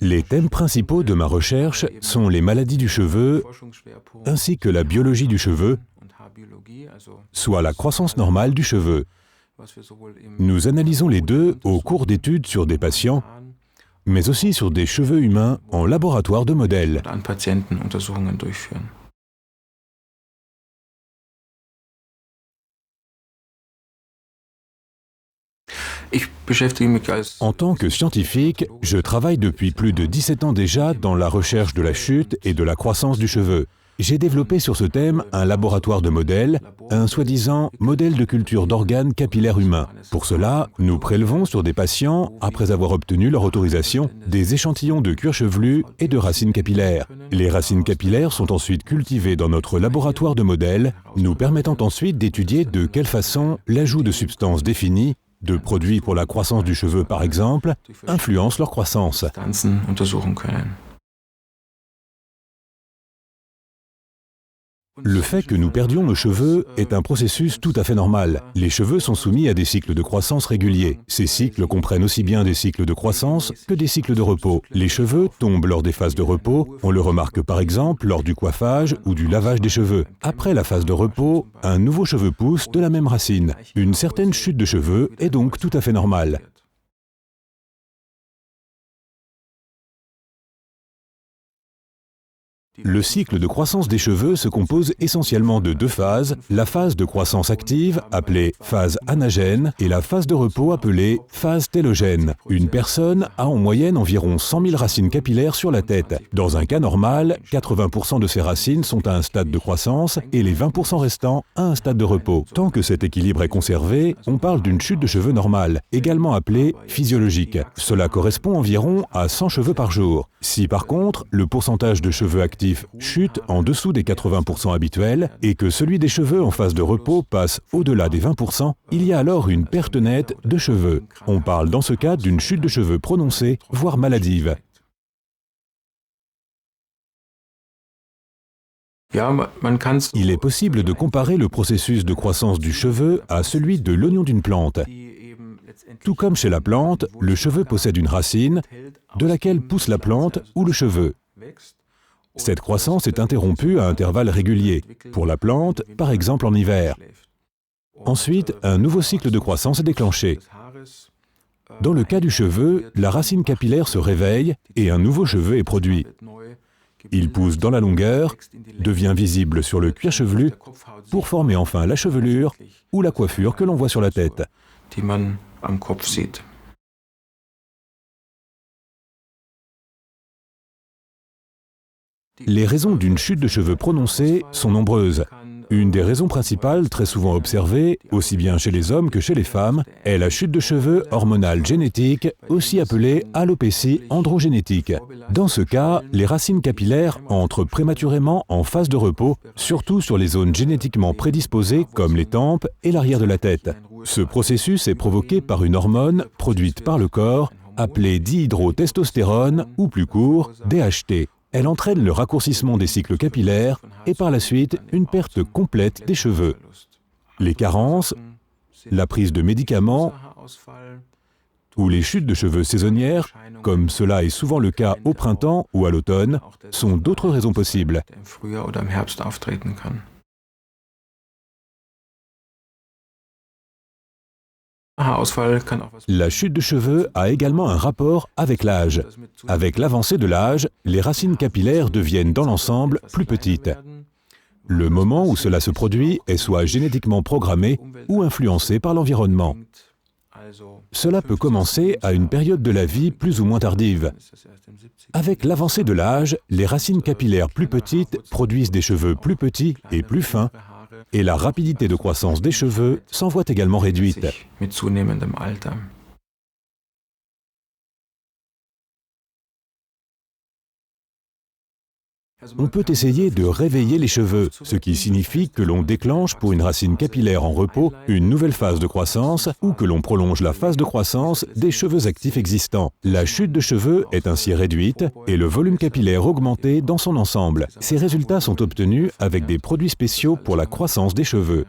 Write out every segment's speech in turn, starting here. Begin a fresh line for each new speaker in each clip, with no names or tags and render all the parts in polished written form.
Les thèmes principaux de ma recherche sont les maladies du cheveu ainsi que la biologie du cheveu, soit la croissance normale du cheveu. Nous analysons les deux au cours d'études sur des patients, mais aussi sur des cheveux humains en laboratoire de modèles. En tant que scientifique, je travaille depuis plus de 17 ans déjà dans la recherche de la chute et de la croissance du cheveu. J'ai développé sur ce thème un laboratoire de modèles, un soi-disant modèle de culture d'organes capillaires humains. Pour cela, nous prélevons sur des patients, après avoir obtenu leur autorisation, des échantillons de cuir chevelu et de racines capillaires. Les racines capillaires sont ensuite cultivées dans notre laboratoire de modèles, nous permettant ensuite d'étudier de quelle façon l'ajout de substances définies, de produits pour la croissance du cheveu par exemple, influence leur croissance. Le fait que nous perdions nos cheveux est un processus tout à fait normal. Les cheveux sont soumis à des cycles de croissance réguliers. Ces cycles comprennent aussi bien des cycles de croissance que des cycles de repos. Les cheveux tombent lors des phases de repos. On le remarque par exemple lors du coiffage ou du lavage des cheveux. Après la phase de repos, un nouveau cheveu pousse de la même racine. Une certaine chute de cheveux est donc tout à fait normale. Le cycle de croissance des cheveux se compose essentiellement de deux phases, la phase de croissance active, appelée phase anagène, et la phase de repos appelée phase télogène. Une personne a en moyenne environ 100 000 racines capillaires sur la tête. Dans un cas normal, 80% de ces racines sont à un stade de croissance et les 20% restants à un stade de repos. Tant que cet équilibre est conservé, on parle d'une chute de cheveux normale, également appelée physiologique. Cela correspond environ à 100 cheveux par jour. Si par contre, le pourcentage de cheveux actifs chute en dessous des 80% habituels et que celui des cheveux en phase de repos passe au-delà des 20%, il y a alors une perte nette de cheveux. On parle dans ce cas d'une chute de cheveux prononcée, voire maladive. Il est possible de comparer le processus de croissance du cheveu à celui de l'oignon d'une plante. Tout comme chez la plante, le cheveu possède une racine de laquelle pousse la plante ou le cheveu. Cette croissance est interrompue à intervalles réguliers, pour la plante, par exemple en hiver. Ensuite, un nouveau cycle de croissance est déclenché. Dans le cas du cheveu, la racine capillaire se réveille et un nouveau cheveu est produit. Il pousse dans la longueur, devient visible sur le cuir chevelu, pour former enfin la chevelure ou la coiffure que l'on voit sur la tête. Les raisons d'une chute de cheveux prononcée sont nombreuses. Une des raisons principales, très souvent observée, aussi bien chez les hommes que chez les femmes, est la chute de cheveux hormonale génétique, aussi appelée alopécie androgénétique. Dans ce cas, les racines capillaires entrent prématurément en phase de repos, surtout sur les zones génétiquement prédisposées comme les tempes et l'arrière de la tête. Ce processus est provoqué par une hormone produite par le corps, appelée dihydrotestostérone, ou plus court, DHT. Elle entraîne le raccourcissement des cycles capillaires et par la suite une perte complète des cheveux. Les carences, la prise de médicaments ou les chutes de cheveux saisonnières, comme cela est souvent le cas au printemps ou à l'automne, sont d'autres raisons possibles. La chute de cheveux a également un rapport avec l'âge. Avec l'avancée de l'âge, les racines capillaires deviennent dans l'ensemble plus petites. Le moment où cela se produit est soit génétiquement programmé ou influencé par l'environnement. Cela peut commencer à une période de la vie plus ou moins tardive. Avec l'avancée de l'âge, les racines capillaires plus petites produisent des cheveux plus petits et plus fins, et la rapidité de croissance des cheveux s'en voit également réduite. On peut essayer de réveiller les cheveux, ce qui signifie que l'on déclenche pour une racine capillaire en repos une nouvelle phase de croissance ou que l'on prolonge la phase de croissance des cheveux actifs existants. La chute de cheveux est ainsi réduite et le volume capillaire augmenté dans son ensemble. Ces résultats sont obtenus avec des produits spéciaux pour la croissance des cheveux.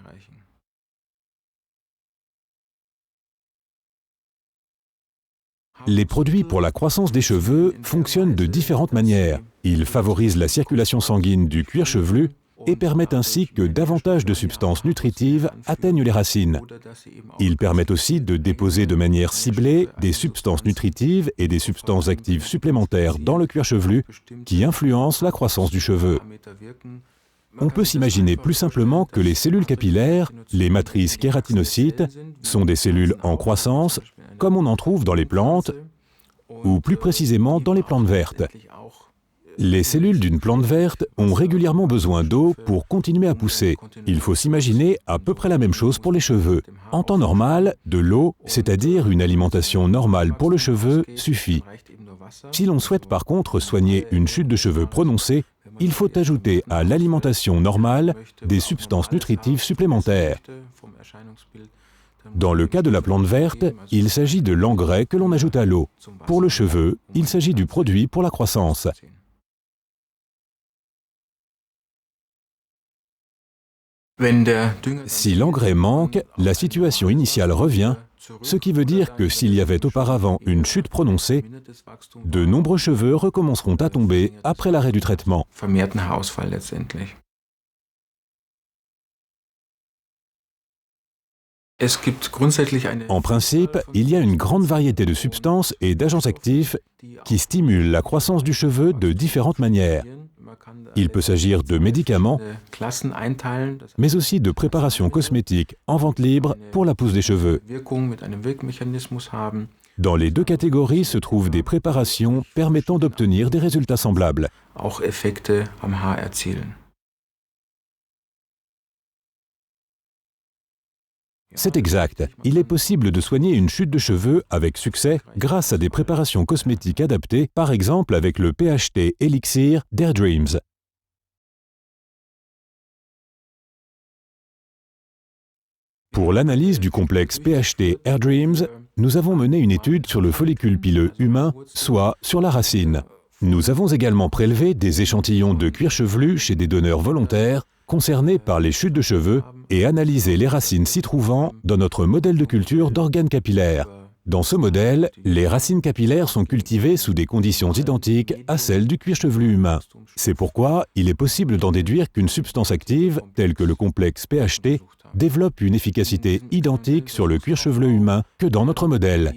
Les produits pour la croissance des cheveux fonctionnent de différentes manières. Ils favorisent la circulation sanguine du cuir chevelu et permettent ainsi que davantage de substances nutritives atteignent les racines. Ils permettent aussi de déposer de manière ciblée des substances nutritives et des substances actives supplémentaires dans le cuir chevelu qui influencent la croissance du cheveu. On peut s'imaginer plus simplement que les cellules capillaires, les matrices kératinocytes, sont des cellules en croissance, comme on en trouve dans les plantes, ou plus précisément dans les plantes vertes. Les cellules d'une plante verte ont régulièrement besoin d'eau pour continuer à pousser. Il faut s'imaginer à peu près la même chose pour les cheveux. En temps normal, de l'eau, c'est-à-dire une alimentation normale pour le cheveu, suffit. Si l'on souhaite par contre soigner une chute de cheveux prononcée, il faut ajouter à l'alimentation normale des substances nutritives supplémentaires. Dans le cas de la plante verte, il s'agit de l'engrais que l'on ajoute à l'eau. Pour le cheveu, il s'agit du produit pour la croissance. Si l'engrais manque, la situation initiale revient, ce qui veut dire que s'il y avait auparavant une chute prononcée, de nombreux cheveux recommenceront à tomber après l'arrêt du traitement. En principe, il y a une grande variété de substances et d'agents actifs qui stimulent la croissance du cheveu de différentes manières. Il peut s'agir de médicaments, mais aussi de préparations cosmétiques en vente libre pour la pousse des cheveux. Dans les deux catégories se trouvent des préparations permettant d'obtenir des résultats semblables. C'est exact. Il est possible de soigner une chute de cheveux avec succès grâce à des préparations cosmétiques adaptées, par exemple avec le PHT Elixir d'Airdreams. Pour l'analyse du complexe PHT Airdreams, nous avons mené une étude sur le follicule pileux humain, soit sur la racine. Nous avons également prélevé des échantillons de cuir chevelu chez des donneurs volontaires concernés par les chutes de cheveux et analysé les racines s'y trouvant dans notre modèle de culture d'organes capillaires. Dans ce modèle, les racines capillaires sont cultivées sous des conditions identiques à celles du cuir chevelu humain. C'est pourquoi il est possible d'en déduire qu'une substance active, telle que le complexe PHT, développe une efficacité identique sur le cuir chevelu humain que dans notre modèle.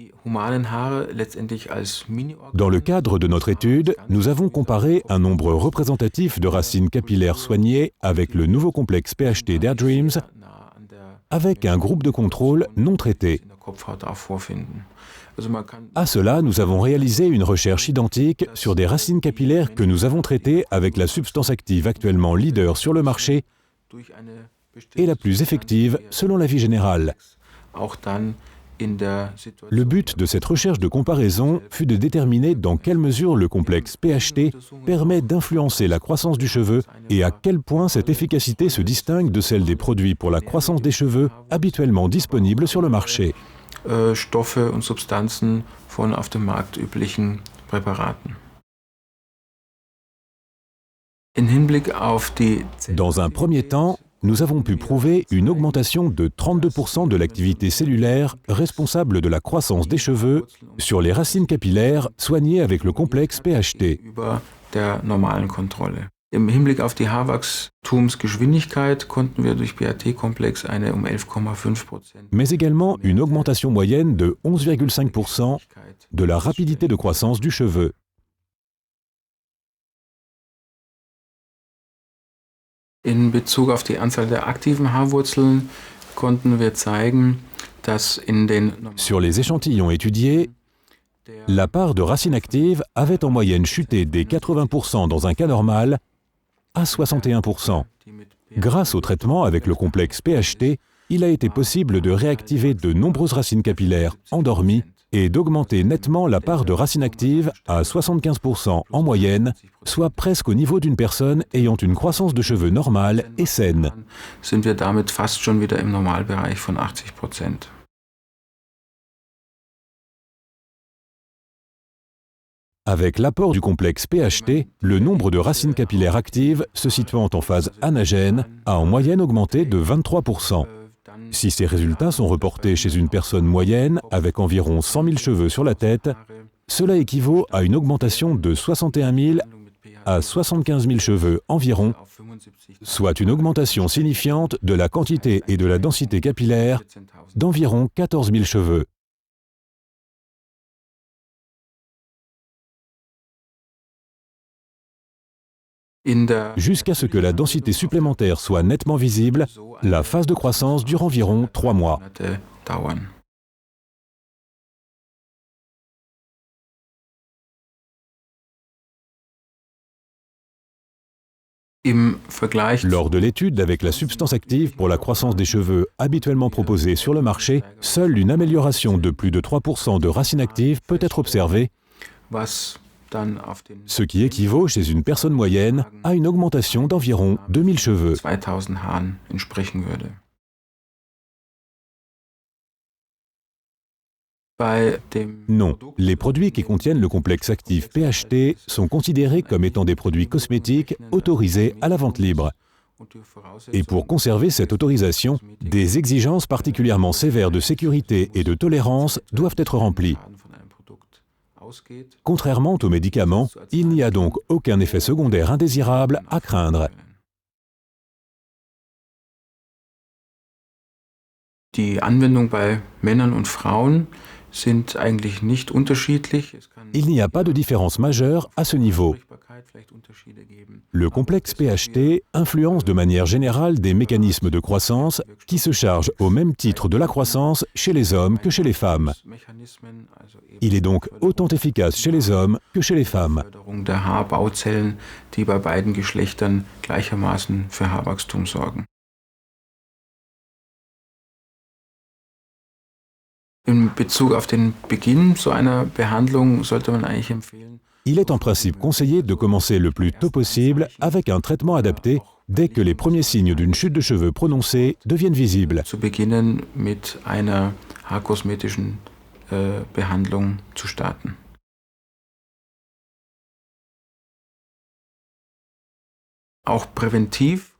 Dans le cadre de notre étude, nous avons comparé un nombre représentatif de racines capillaires soignées avec le nouveau complexe PHT d'Airdreams avec un groupe de contrôle non traité. À cela, nous avons réalisé une recherche identique sur des racines capillaires que nous avons traitées avec la substance active actuellement leader sur le marché et la plus effective selon l'avis général. Le but de cette recherche de comparaison fut de déterminer dans quelle mesure le complexe PHT permet d'influencer la croissance du cheveu et à quel point cette efficacité se distingue de celle des produits pour la croissance des cheveux habituellement disponibles sur le marché.
Stoffe und Substanzen von auf dem Markt üblichen Präparaten.
Dans un premier temps, nous avons pu prouver une augmentation de 32% de l'activité cellulaire responsable de la croissance des cheveux sur les racines capillaires soignées avec le complexe PHT.
Im Hinblick auf die Haarwachstumsgeschwindigkeit konnten wir durch PHT-Komplex eine 11,5%.
Mais également une augmentation moyenne de 11,5% de la rapidité de croissance du cheveu.
In Bezug auf die Anzahl der aktiven Haarwurzeln konnten wir zeigen, dass in den
Sur les échantillons étudiés, la part de racines actives avait en moyenne chuté des 80% dans un cas normal à 61%. Grâce au traitement avec le complexe PHT, il a été possible de réactiver de nombreuses racines capillaires endormies et d'augmenter nettement la part de racines actives à 75% en moyenne, soit presque au niveau d'une personne ayant une croissance de cheveux normale et saine.
Sind wir damit fast schon wieder im Normalbereich von 80%.
Avec l'apport du complexe PHT, le nombre de racines capillaires actives se situant en phase anagène a en moyenne augmenté de 23%. Si ces résultats sont reportés chez une personne moyenne avec environ 100 000 cheveux sur la tête, cela équivaut à une augmentation de 61 000 à 75 000 cheveux environ, soit une augmentation signifiante de la quantité et de la densité capillaire d'environ 14 000 cheveux. Jusqu'à ce que la densité supplémentaire soit nettement visible, la phase de croissance dure environ 3 mois. Lors de l'étude avec la substance active pour la croissance des cheveux habituellement proposée sur le marché, seule une amélioration de plus de 3% de racines actives peut être observée, ce qui équivaut chez une personne moyenne à une augmentation d'environ 2000 cheveux. Non, les produits qui contiennent le complexe actif PHT sont considérés comme étant des produits cosmétiques autorisés à la vente libre. Et pour conserver cette autorisation, des exigences particulièrement sévères de sécurité et de tolérance doivent être remplies. Contrairement aux médicaments, il n'y a donc aucun effet secondaire indésirable à craindre.
Die Anwendung bei Männern und Frauen sind eigentlich nicht unterschiedlich.
Il n'y a pas de différence majeure à ce niveau. Le complexe PHT influence de manière générale des mécanismes de croissance qui se chargent au même titre de la croissance chez les hommes que chez les femmes. Il est donc autant efficace chez les hommes que chez les femmes.
Der Haarbauzellen, die bei beiden Geschlechtern gleichermaßen für Haarwachstum sorgen. In Bezug auf den Beginn so einer Behandlung sollte man eigentlich empfehlen.
Il est en principe conseillé de commencer le plus tôt possible avec un traitement adapté dès que les premiers signes d'une chute de cheveux prononcée deviennent visibles.
Zu beginnen mit einer haarkosmetischen Behandlung zu starten. Auch präventiv.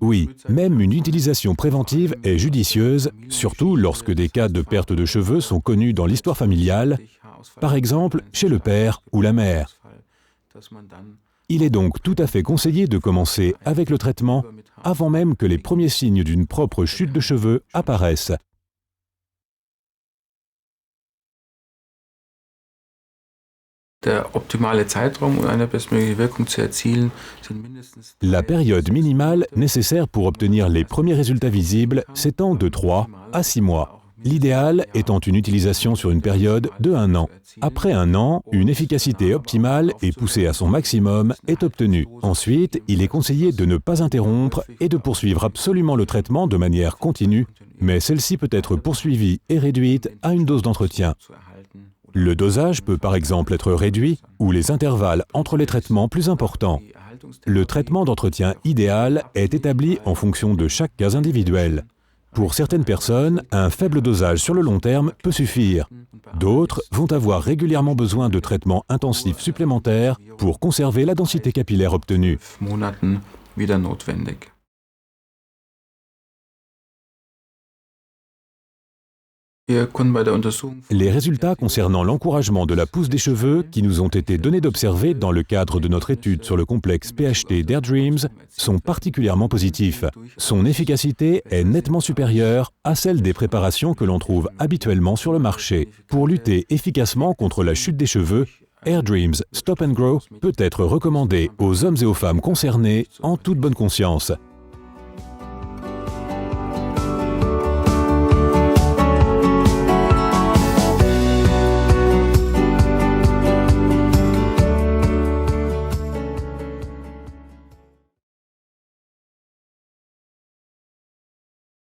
Oui, même une utilisation préventive est judicieuse, surtout lorsque des cas de perte de cheveux sont connus dans l'histoire familiale, par exemple chez le père ou la mère. Il est donc tout à fait conseillé de commencer avec le traitement avant même que les premiers signes d'une propre chute de cheveux apparaissent. La période minimale nécessaire pour obtenir les premiers résultats visibles s'étend de 3 à 6 mois. L'idéal étant une utilisation sur une période de 1 an. Après 1 an, une efficacité optimale et poussée à son maximum est obtenue. Ensuite, il est conseillé de ne pas interrompre et de poursuivre absolument le traitement de manière continue, mais celle-ci peut être poursuivie et réduite à une dose d'entretien. Le dosage peut par exemple être réduit ou les intervalles entre les traitements plus importants. Le traitement d'entretien idéal est établi en fonction de chaque cas individuel. Pour certaines personnes, un faible dosage sur le long terme peut suffire. D'autres vont avoir régulièrement besoin de traitements intensifs supplémentaires pour conserver la densité capillaire obtenue. Les résultats concernant l'encouragement de la pousse des cheveux qui nous ont été donnés d'observer dans le cadre de notre étude sur le complexe PHT d'AirDreams sont particulièrement positifs. Son efficacité est nettement supérieure à celle des préparations que l'on trouve habituellement sur le marché. Pour lutter efficacement contre la chute des cheveux, AirDreams Stop and Grow peut être recommandé aux hommes et aux femmes concernés en toute bonne conscience.